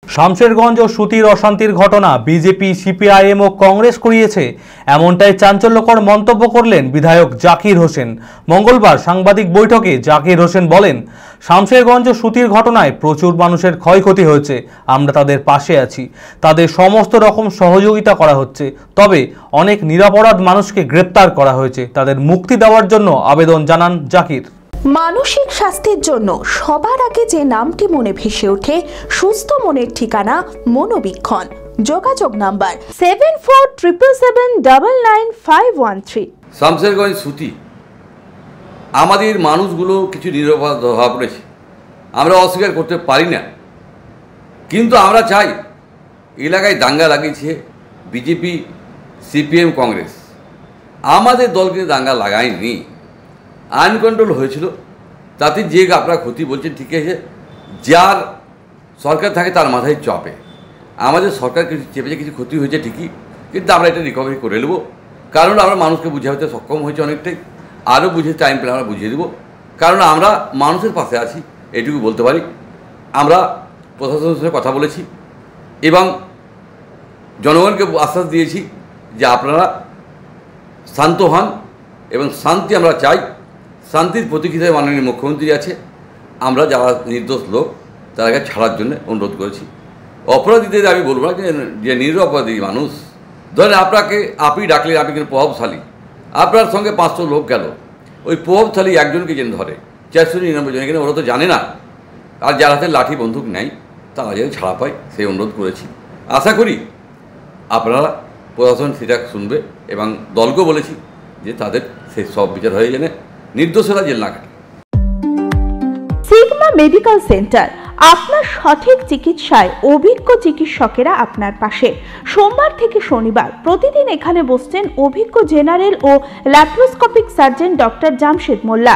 শামশেরগঞ্জ ও সুতির অশান্তির ঘটনা বিজেপি, সিপিআইএম ও কংগ্রেস করিয়েছে, এমনটাই চাঞ্চল্যকর মন্তব্য করলেন বিধায়ক জাকির হোসেন। মঙ্গলবার সাংবাদিক বৈঠকে জাকির হোসেন বলেন, শামশেরগঞ্জ ও সুতির ঘটনায় প্রচুর মানুষের ক্ষয়ক্ষতি হয়েছে, আমরা তাদের পাশে আছি, তাদের সমস্ত রকম সহযোগিতা করা হচ্ছে। তবে অনেক নিরপরাধ মানুষকে গ্রেপ্তার করা হয়েছে, তাদের মুক্তি দেওয়ার জন্য আবেদন জানান জাকির। মানসিক স্বাস্থ্যের জন্য সবার আগে যে নামটি মনে ভেসে ওঠে, সুস্থ মনের ঠিকানা মনোবীক্ষণ। যোগাযোগ নাম্বার 7477799513। শামশেরগঞ্জ সুতি, আমাদের মানুষগুলো কিছু নিরপরাধ ধরা পড়েছে, আমরা অস্বীকার করতে পারি না, কিন্তু আমরা চাই এলাকায় দাঙ্গা লাগিয়েছে বিজেপি, সিপিএম, কংগ্রেস। আমাদের দলকে দাঙ্গা লাগায়নি, আনকন্ট্রোল হয়েছিল। তাতে যে আপনারা ক্ষতি বলছেন ঠিক আছে, যার সরকার থাকে তার মাথায় চাপে। আমাদের সরকার কিছু চেপেছে, কিছু ক্ষতি হয়েছে ঠিকই, কিন্তু আমরা এটা রিকভারি করে নেব, কারণ আমরা মানুষকে বুঝাতে সক্ষম হয়েছে অনেকটাই। আরও বুঝে টাইম পেলে আমরা বুঝিয়ে দেবো, কারণ আমরা মানুষের পাশে আছি, এটুকু বলতে পারি। আমরা প্রশাসনের সঙ্গে কথা বলেছি এবং জনগণকে আশ্বাস দিয়েছি যে আপনারা শান্ত হন এবং শান্তি আমরা চাই। শান্তির প্রতীক হিসেবে মাননীয় মুখ্যমন্ত্রী আছে, আমরা যারা নির্দোষ লোক তাদেরকে ছাড়ার জন্য অনুরোধ করেছি। অপরাধীদের আমি বলবো না, যে নিরপরাধী মানুষ, ধরেন আপনি ডাকলেন, আপনি কিন্তু প্রভাবশালী, আপনার সঙ্গে 500 লোক গেল, ওই প্রভাবশালী একজনকে যেন ধরে 499 জন, এখানে ওরা তো জানে না, আর যার হাতে লাঠি বন্দুক নেই তারা যেন ছাড়া পায় সেই অনুরোধ করেছি। আশা করি আপনারা প্রশাসন সেটা শুনবে এবং দলকেও বলেছি যে তাদের সেই সব বিচার হয়ে যেন নির্দোষরা জেল না কাটে। সিগমা মেডিকেল সেন্টার, আপনার সঠিক চিকিৎসায় অভিজ্ঞ চিকিৎসকেরা আপনার পাশে। সোমবার থেকে শনিবার প্রতিদিন এখানে বসছেন অভিজ্ঞ জেনারেল ও ল্যাপ্রোস্কোপিক সার্জন ডক্টর জামশেদ মোল্লা।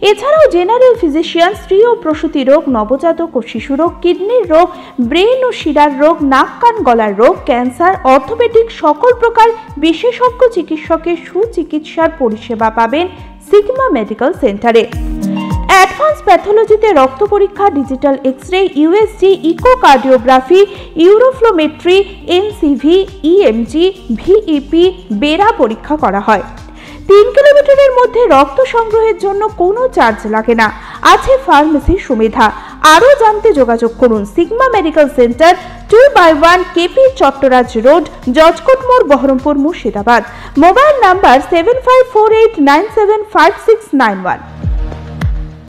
এছাড়াও জেনারেল ফিজিশিয়ান, স্ত্রী ও প্রসূতি রোগ, নবজাতক ও শিশু রোগ, কিডনির রোগ, ব্রেন ও শিরার রোগ, নাক কান গলার রোগ, ক্যান্সার, অর্থোপেডিক সকল প্রকার বিশেষজ্ঞ চিকিৎসকের সুচিকিৎসার পরিষেবা পাবেন সিগমা মেডিকেল সেন্টারে। অ্যাডভান্স প্যাথোলজিতে রক্ত পরীক্ষা, digital X-ray, USG, echocardiography, uroflowmetry, NCV, EMG, VEP, BERA পরীক্ষা করা হয়। 3 কিলোমিটারের মধ্যে রক্ত সংগ্রহের জন্য কোনো চার্জ লাগে না, আছে ফার্মেসির সুবিধা। আরও জানতে যোগাযোগ করুন Sigma medical centre, 2/1 KP Chattaraj road, judge court মোড়, বহরমপুর, মুর্শিদাবাদ। Mobile number 7548975691।